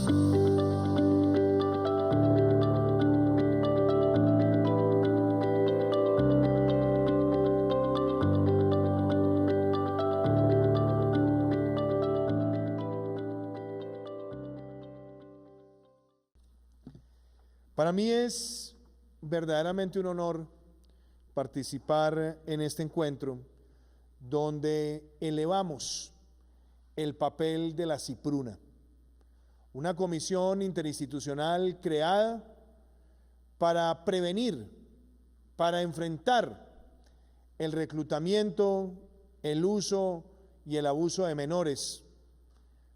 Para mí es verdaderamente un honor participar en este encuentro donde elevamos el papel de la CIPRUNA, una comisión interinstitucional creada para prevenir, para enfrentar el reclutamiento, el uso y el abuso de menores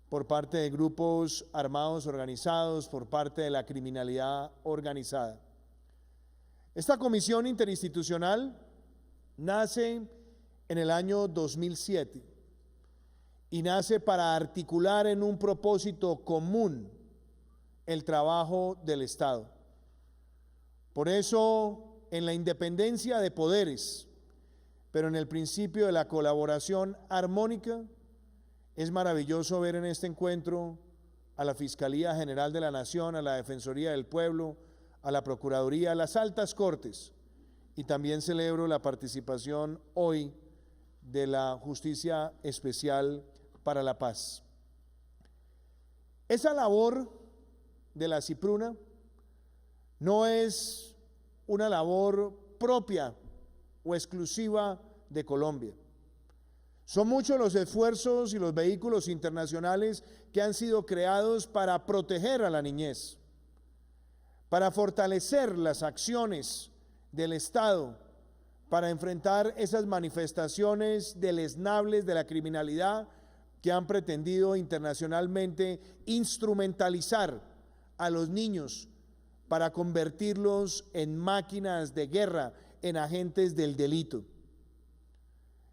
por parte de grupos armados organizados, por parte de la criminalidad organizada. Esta comisión interinstitucional nace en el año 2007 y nace para articular en un propósito común el trabajo del Estado. Por eso, en la independencia de poderes, pero en el principio de la colaboración armónica, es maravilloso ver en este encuentro a la Fiscalía General de la Nación, a la Defensoría del Pueblo, a la Procuraduría, a las altas cortes, y también celebro la participación hoy de la Justicia Especial para la Paz. Esa labor de la CIPRUNA no es una labor propia o exclusiva de Colombia. Son muchos los esfuerzos y los vehículos internacionales que han sido creados para proteger a la niñez, para fortalecer las acciones del Estado, para enfrentar esas manifestaciones deleznables de la criminalidad que han pretendido internacionalmente instrumentalizar a los niños para convertirlos en máquinas de guerra, en agentes del delito.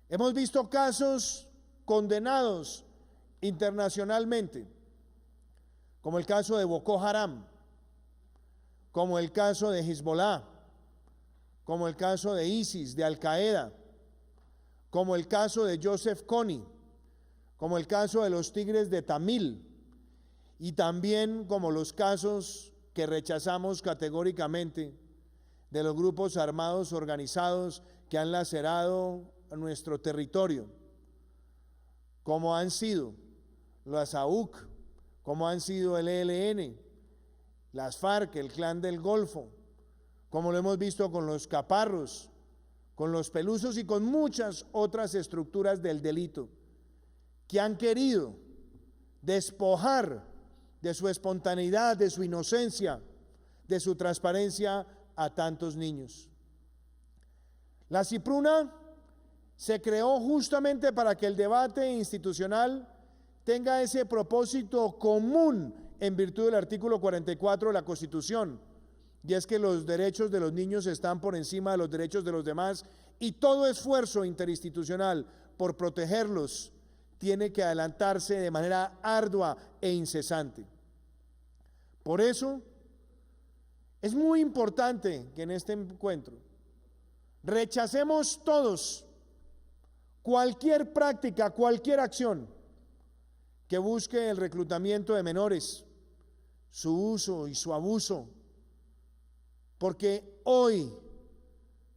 Hemos visto casos condenados internacionalmente, como el caso de Boko Haram, como el caso de Hezbollah, como el caso de ISIS, de Al Qaeda, como el caso de Joseph Kony, como el caso de los Tigres de Tamil, y también como los casos que rechazamos categóricamente de los grupos armados organizados que han lacerado a nuestro territorio, como han sido las AUC, como han sido el ELN, las FARC, el Clan del Golfo, como lo hemos visto con los caparros, con los pelusos y con muchas otras estructuras del delito, que han querido despojar de su espontaneidad, de su inocencia, de su transparencia a tantos niños. La CIPRUNA se creó justamente para que el debate institucional tenga ese propósito común en virtud del artículo 44 de la Constitución, y es que los derechos de los niños están por encima de los derechos de los demás, y todo esfuerzo interinstitucional por protegerlos tiene que adelantarse de manera ardua e incesante. Por eso, es muy importante que en este encuentro rechacemos todos cualquier práctica, cualquier acción que busque el reclutamiento de menores, su uso y su abuso, porque hoy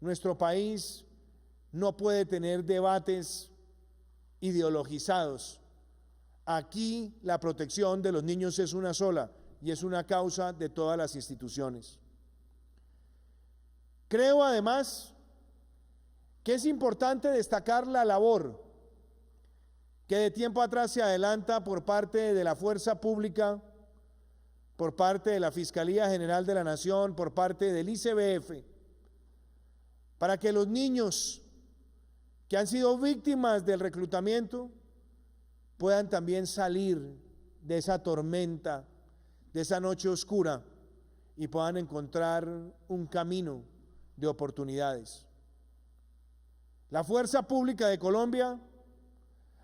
nuestro país no puede tener debates ideologizados. Aquí la protección de los niños es una sola y es una causa de todas las instituciones. Creo además que es importante destacar la labor que de tiempo atrás se adelanta por parte de la fuerza pública, por parte de la Fiscalía General de la Nación, por parte del ICBF, para que los niños que han sido víctimas del reclutamiento puedan también salir de esa tormenta, de esa noche oscura, y puedan encontrar un camino de oportunidades. La Fuerza Pública de Colombia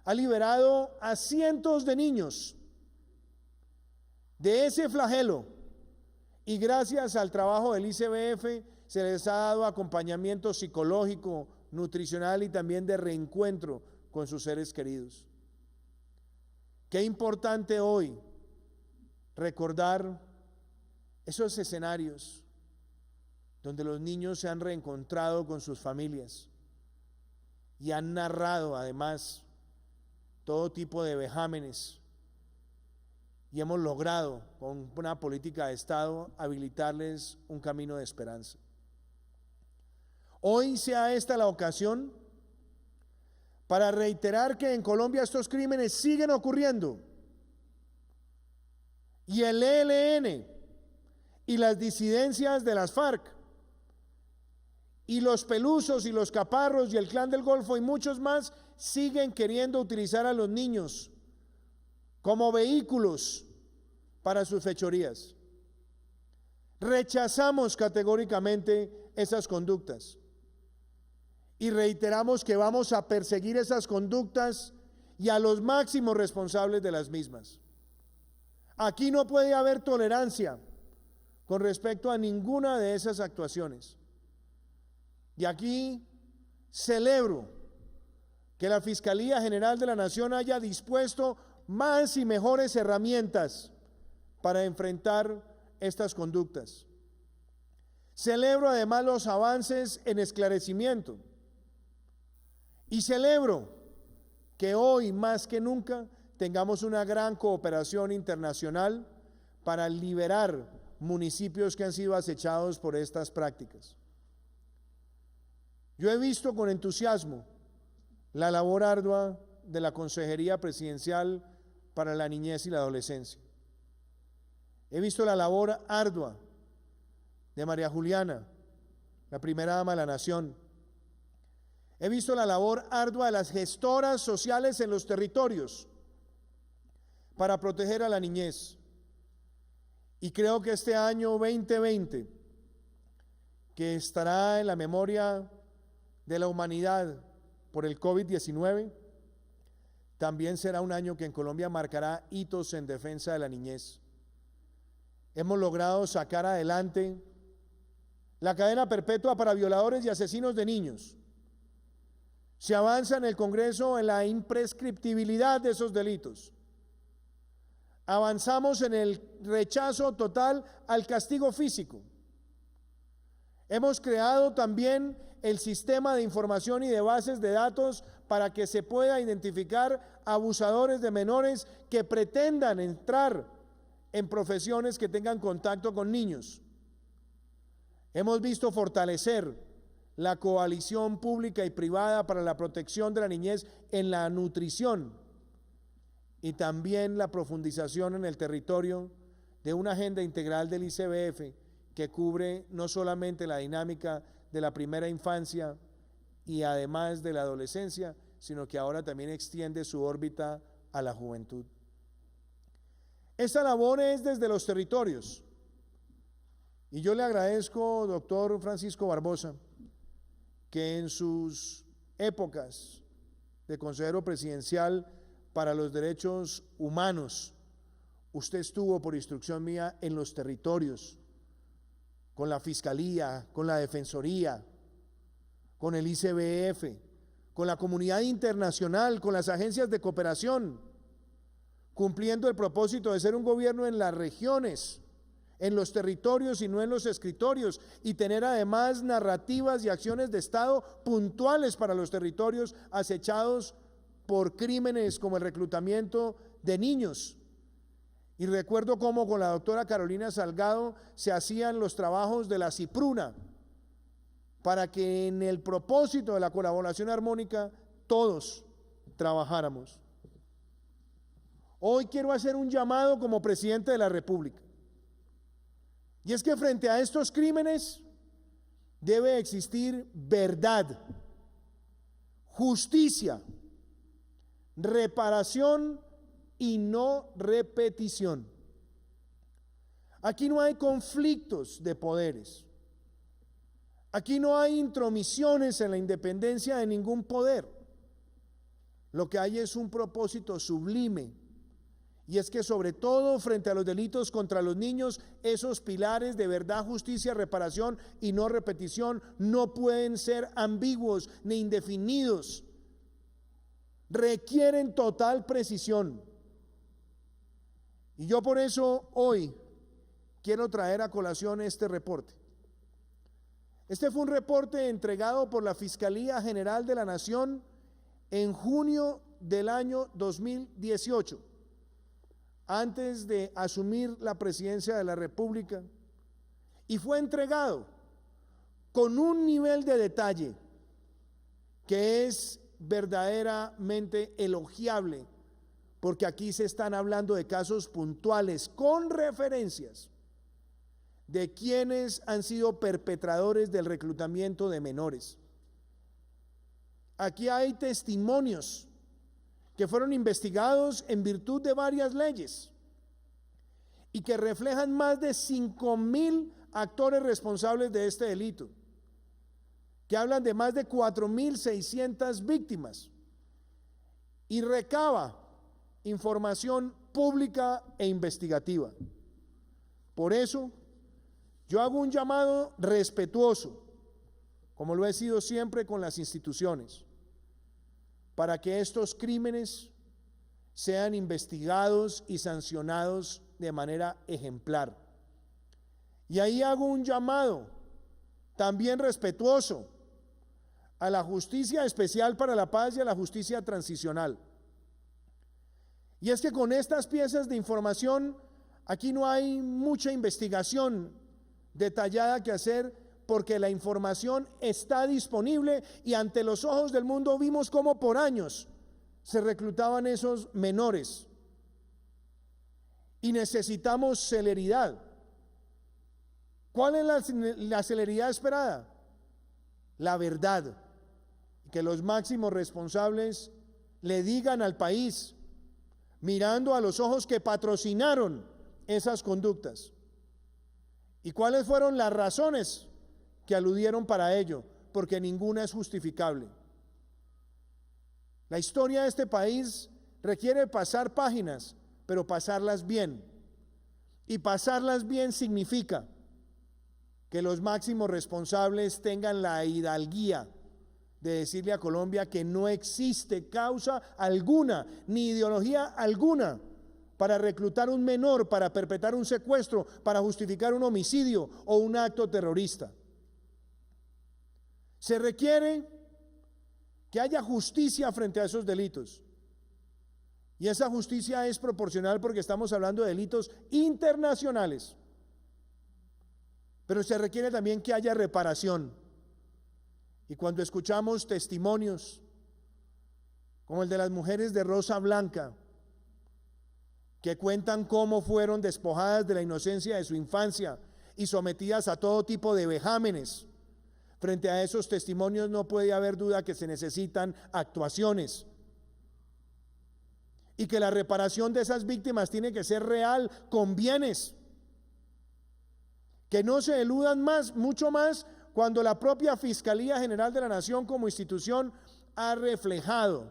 ha liberado a cientos de niños de ese flagelo, y gracias al trabajo del ICBF se les ha dado acompañamiento psicológico, nutricional y también de reencuentro con sus seres queridos. Qué importante hoy recordar esos escenarios donde los niños se han reencontrado con sus familias y han narrado además todo tipo de vejámenes, y hemos logrado con una política de Estado habilitarles un camino de esperanza. Hoy sea esta la ocasión para reiterar que en Colombia estos crímenes siguen ocurriendo, y el ELN y las disidencias de las FARC y los Pelusos y los Caparros y el Clan del Golfo y muchos más siguen queriendo utilizar a los niños como vehículos para sus fechorías. Rechazamos categóricamente esas conductas y reiteramos que vamos a perseguir esas conductas y a los máximos responsables de las mismas. Aquí no puede haber tolerancia con respecto a ninguna de esas actuaciones. Y aquí celebro que la Fiscalía General de la Nación haya dispuesto más y mejores herramientas para enfrentar estas conductas. Celebro además los avances en esclarecimiento y celebro que hoy más que nunca tengamos una gran cooperación internacional para liberar municipios que han sido acechados por estas prácticas. Yo he visto con entusiasmo la labor ardua de la Consejería Presidencial para la Niñez y la Adolescencia. He visto la labor ardua de María Juliana, la primera dama de la Nación. He visto la labor ardua de las gestoras sociales en los territorios para proteger a la niñez. Y creo que este año 2020, que estará en la memoria de la humanidad por el COVID-19, también será un año que en Colombia marcará hitos en defensa de la niñez. Hemos logrado sacar adelante la cadena perpetua para violadores y asesinos de niños. Se avanza en el Congreso en la imprescriptibilidad de esos delitos. Avanzamos en el rechazo total al castigo físico. Hemos creado también el sistema de información y de bases de datos para que se pueda identificar abusadores de menores que pretendan entrar en profesiones que tengan contacto con niños. Hemos visto fortalecer la coalición pública y privada para la protección de la niñez en la nutrición y también la profundización en el territorio de una agenda integral del ICBF que cubre no solamente la dinámica de la primera infancia y además de la adolescencia, sino que ahora también extiende su órbita a la juventud. Esta labor es desde los territorios. Y yo le agradezco, doctor Francisco Barbosa, que en sus épocas de consejero presidencial para los derechos humanos, usted estuvo por instrucción mía en los territorios, con la Fiscalía, con la Defensoría, con el ICBF, con la comunidad internacional, con las agencias de cooperación, cumpliendo el propósito de ser un gobierno en las regiones, en los territorios y no en los escritorios, y tener además narrativas y acciones de Estado puntuales para los territorios acechados por crímenes como el reclutamiento de niños. Y recuerdo cómo con la doctora Carolina Salgado se hacían los trabajos de la CIPRUNA para que en el propósito de la colaboración armónica todos trabajáramos. Hoy quiero hacer un llamado como presidente de la República. Y es que frente a estos crímenes debe existir verdad, justicia, reparación y no repetición. Aquí no hay conflictos de poderes. Aquí no hay intromisiones en la independencia de ningún poder. Lo que hay es un propósito sublime. Y es que sobre todo frente a los delitos contra los niños, esos pilares de verdad, justicia, reparación y no repetición no pueden ser ambiguos ni indefinidos. Requieren total precisión. Y yo por eso hoy quiero traer a colación este reporte. Este fue un reporte entregado por la Fiscalía General de la Nación en junio del año 2018, antes de asumir la presidencia de la República, y fue entregado con un nivel de detalle que es verdaderamente elogiable, porque aquí se están hablando de casos puntuales con referencias de quienes han sido perpetradores del reclutamiento de menores. Aquí hay testimonios que fueron investigados en virtud de varias leyes y que reflejan más de 5.000 actores responsables de este delito, que hablan de más de 4.600 víctimas, y recaba información pública e investigativa. Por eso, yo hago un llamado respetuoso, como lo he sido siempre con las instituciones, para que estos crímenes sean investigados y sancionados de manera ejemplar. Y ahí hago un llamado también respetuoso a la Justicia Especial para la Paz y a la Justicia Transicional. Y es que con estas piezas de información, aquí no hay mucha investigación detallada que hacer, porque la información está disponible y ante los ojos del mundo vimos cómo por años se reclutaban esos menores. Y necesitamos celeridad. ¿Cuál es la celeridad esperada? La verdad. Que los máximos responsables le digan al país, mirando a los ojos, que patrocinaron esas conductas. ¿Y cuáles fueron las razones que aludieron para ello? Porque ninguna es justificable. La historia de este país requiere pasar páginas, pero pasarlas bien. Y pasarlas bien significa que los máximos responsables tengan la hidalguía de decirle a Colombia que no existe causa alguna, ni ideología alguna, para reclutar un menor, para perpetrar un secuestro, para justificar un homicidio o un acto terrorista. Se requiere que haya justicia frente a esos delitos. Y esa justicia es proporcional, porque estamos hablando de delitos internacionales. Pero se requiere también que haya reparación. Y cuando escuchamos testimonios como el de las mujeres de Rosa Blanca, que cuentan cómo fueron despojadas de la inocencia de su infancia y sometidas a todo tipo de vejámenes, frente a esos testimonios no puede haber duda que se necesitan actuaciones, y que la reparación de esas víctimas tiene que ser real, con bienes, que no se eludan más, mucho más, cuando la propia Fiscalía General de la Nación como institución ha reflejado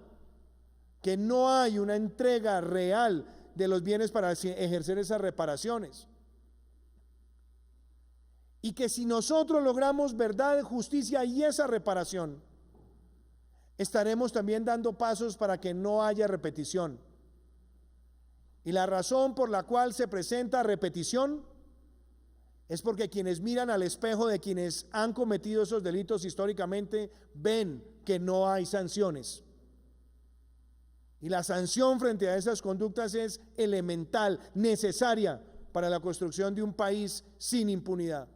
que no hay una entrega real de los bienes para ejercer esas reparaciones. Y que si nosotros logramos verdad, justicia y esa reparación, estaremos también dando pasos para que no haya repetición. Y la razón por la cual se presenta repetición es porque quienes miran al espejo de quienes han cometido esos delitos históricamente ven que no hay sanciones. Y la sanción frente a esas conductas es elemental, necesaria para la construcción de un país sin impunidad.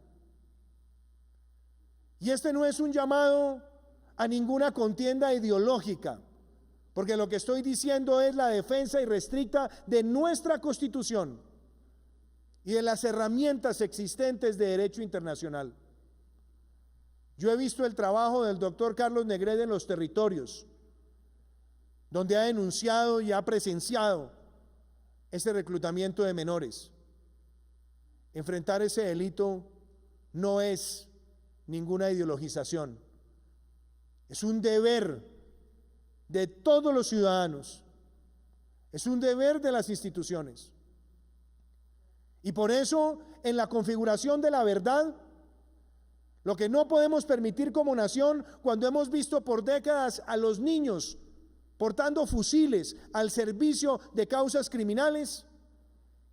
Y este no es un llamado a ninguna contienda ideológica, porque lo que estoy diciendo es la defensa irrestricta de nuestra Constitución y de las herramientas existentes de derecho internacional. Yo he visto el trabajo del doctor Carlos Negrete en los territorios, donde ha denunciado y ha presenciado ese reclutamiento de menores. Enfrentar ese delito no es ninguna ideologización, es un deber de todos los ciudadanos, es un deber de las instituciones. Y por eso, en la configuración de la verdad, lo que no podemos permitir como nación, cuando hemos visto por décadas a los niños portando fusiles al servicio de causas criminales,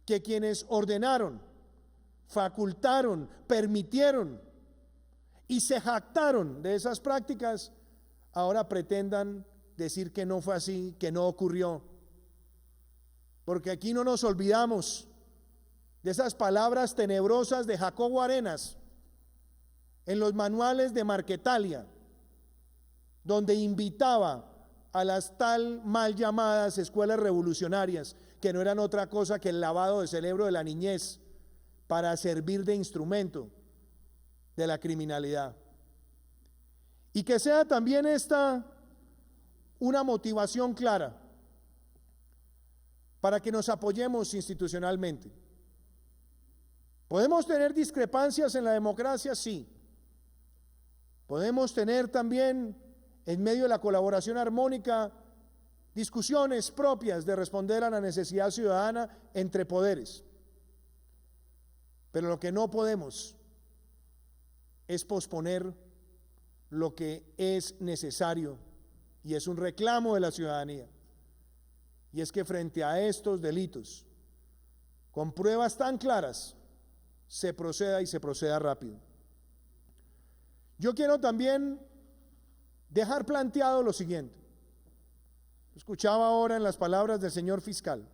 que quienes ordenaron, facultaron, permitieron y se jactaron de esas prácticas, ahora pretendan decir que no fue así, que no ocurrió. Porque aquí no nos olvidamos de esas palabras tenebrosas de Jacobo Arenas en los manuales de Marquetalia, donde invitaba a las tal mal llamadas escuelas revolucionarias, que no eran otra cosa que el lavado de cerebro de la niñez para servir de instrumento de la criminalidad. Y que sea también esta una motivación clara para que nos apoyemos institucionalmente. ¿Podemos tener discrepancias en la democracia? Sí. Podemos tener también, en medio de la colaboración armónica, discusiones propias de responder a la necesidad ciudadana entre poderes. Pero lo que no podemos es posponer lo que es necesario y es un reclamo de la ciudadanía. Y es que frente a estos delitos, con pruebas tan claras, se proceda y se proceda rápido. Yo quiero también dejar planteado lo siguiente. Escuchaba ahora en las palabras del señor fiscal.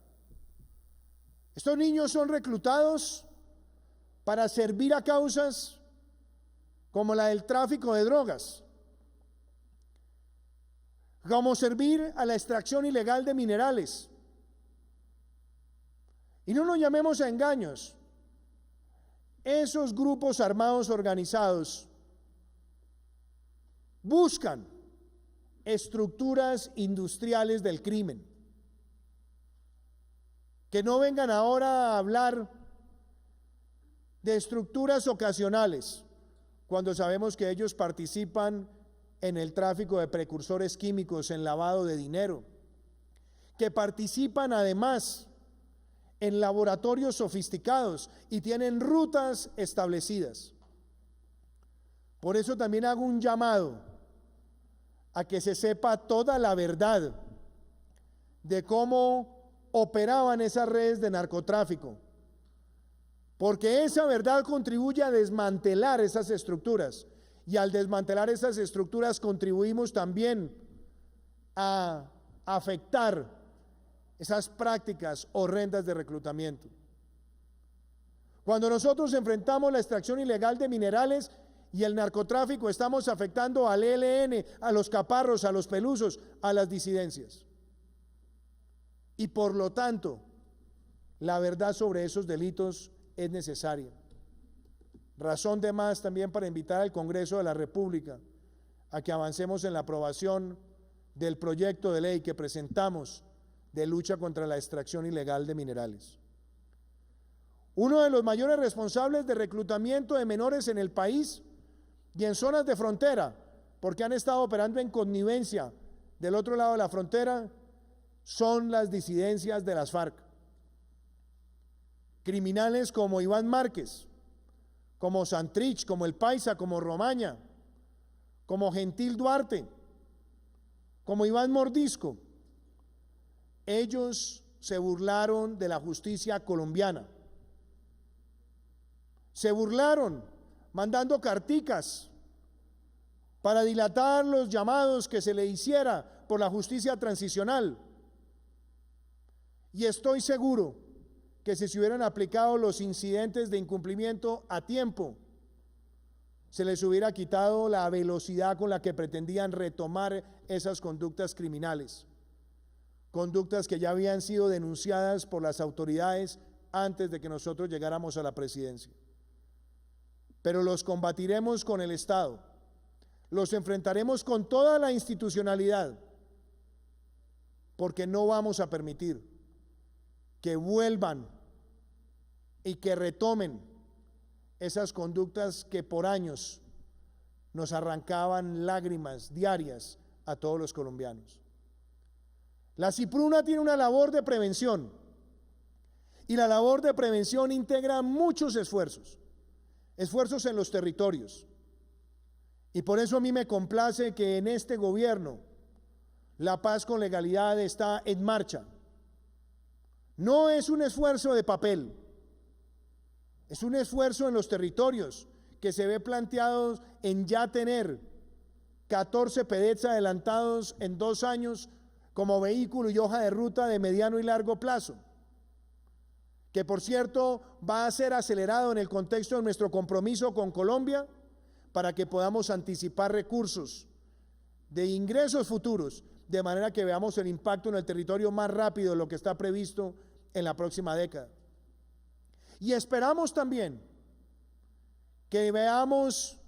Estos niños son reclutados para servir a causas como la del tráfico de drogas, como servir a la extracción ilegal de minerales. Y no nos llamemos a engaños. Esos grupos armados organizados buscan estructuras industriales del crimen. Que no vengan ahora a hablar de estructuras ocasionales, cuando sabemos que ellos participan en el tráfico de precursores químicos, en lavado de dinero, que participan además en laboratorios sofisticados y tienen rutas establecidas. Por eso también hago un llamado a que se sepa toda la verdad de cómo operaban esas redes de narcotráfico, porque esa verdad contribuye a desmantelar esas estructuras, y al desmantelar esas estructuras contribuimos también a afectar esas prácticas horrendas de reclutamiento. Cuando nosotros enfrentamos la extracción ilegal de minerales y el narcotráfico, estamos afectando al ELN, a los caparros, a los pelusos, a las disidencias. Y por lo tanto, la verdad sobre esos delitos es necesaria. Razón de más también para invitar al Congreso de la República a que avancemos en la aprobación del proyecto de ley que presentamos de lucha contra la extracción ilegal de minerales. Uno de los mayores responsables de reclutamiento de menores en el país y en zonas de frontera, porque han estado operando en connivencia del otro lado de la frontera, son las disidencias de las FARC. Criminales como Iván Márquez, como Santrich, como El Paisa, como Romaña, como Gentil Duarte, como Iván Mordisco. Ellos se burlaron de la justicia colombiana. Se burlaron mandando carticas para dilatar los llamados que se le hiciera por la justicia transicional. Y estoy seguro que si se hubieran aplicado los incidentes de incumplimiento a tiempo, se les hubiera quitado la velocidad con la que pretendían retomar esas conductas criminales, conductas que ya habían sido denunciadas por las autoridades antes de que nosotros llegáramos a la presidencia. Pero los combatiremos con el Estado, los enfrentaremos con toda la institucionalidad, porque no vamos a permitir que vuelvan y que retomen esas conductas que por años nos arrancaban lágrimas diarias a todos los colombianos. La CIPRUNA tiene una labor de prevención, y la labor de prevención integra muchos esfuerzos en los territorios, y por eso a mí me complace que en este gobierno la paz con legalidad está en marcha. No es un esfuerzo de papel, es un esfuerzo en los territorios que se ve planteado en ya tener 14 PEDETs adelantados en 2 años como vehículo y hoja de ruta de mediano y largo plazo, que por cierto va a ser acelerado en el contexto de nuestro compromiso con Colombia para que podamos anticipar recursos de ingresos futuros, de manera que veamos el impacto en el territorio más rápido de lo que está previsto en la próxima década. Y esperamos también que veamos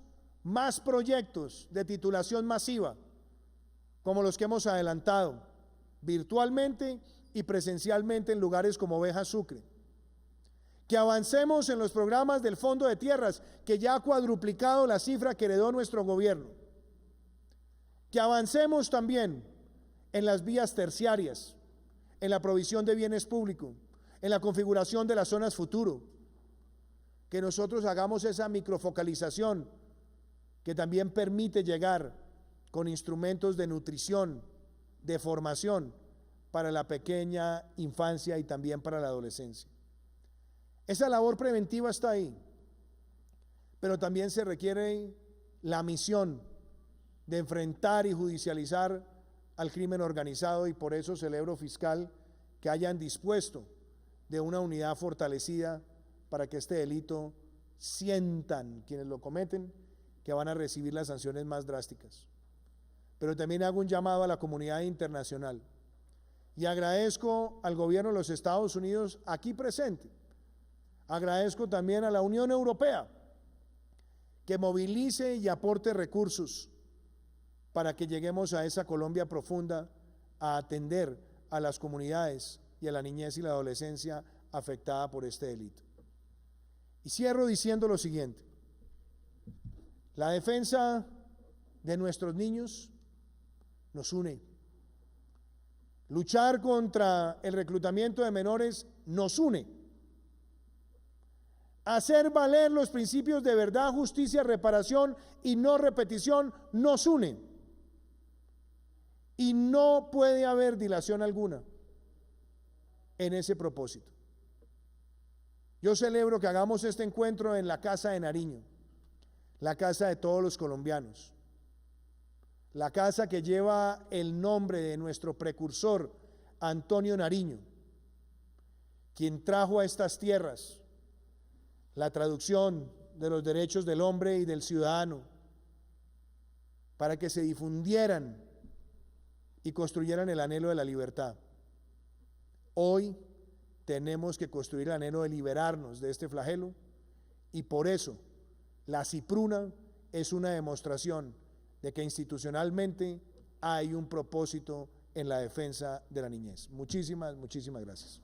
más proyectos de titulación masiva, como los que hemos adelantado, virtualmente y presencialmente en lugares como Beja Sucre. Que avancemos en los programas del Fondo de Tierras, que ya ha cuadruplicado la cifra que heredó nuestro gobierno. Que avancemos también en las vías terciarias, en la provisión de bienes públicos, en la configuración de las zonas futuro. Que nosotros hagamos esa microfocalización que también permite llegar con instrumentos de nutrición, de formación para la pequeña infancia y también para la adolescencia. Esa labor preventiva está ahí, pero también se requiere la misión de enfrentar y judicializar al crimen organizado, y por eso celebro, fiscal, que hayan dispuesto de una unidad fortalecida para que este delito sientan quienes lo cometen que van a recibir las sanciones más drásticas. Pero también hago un llamado a la comunidad internacional y agradezco al gobierno de los Estados Unidos aquí presente. Agradezco también a la Unión Europea que movilice y aporte recursos para que lleguemos a esa Colombia profunda, a atender a las comunidades y a la niñez y la adolescencia afectada por este delito. Y cierro diciendo lo siguiente: la defensa de nuestros niños nos une. Luchar contra el reclutamiento de menores nos une. Hacer valer los principios de verdad, justicia, reparación y no repetición nos une. Y no puede haber dilación alguna en ese propósito. Yo celebro que hagamos este encuentro en la Casa de Nariño, la casa de todos los colombianos, la casa que lleva el nombre de nuestro precursor Antonio Nariño, quien trajo a estas tierras la traducción de los derechos del hombre y del ciudadano para que se difundieran y construyeran el anhelo de la libertad. Hoy tenemos que construir el anhelo de liberarnos de este flagelo, y por eso la CIPRUNA es una demostración de que institucionalmente hay un propósito en la defensa de la niñez. Muchísimas gracias.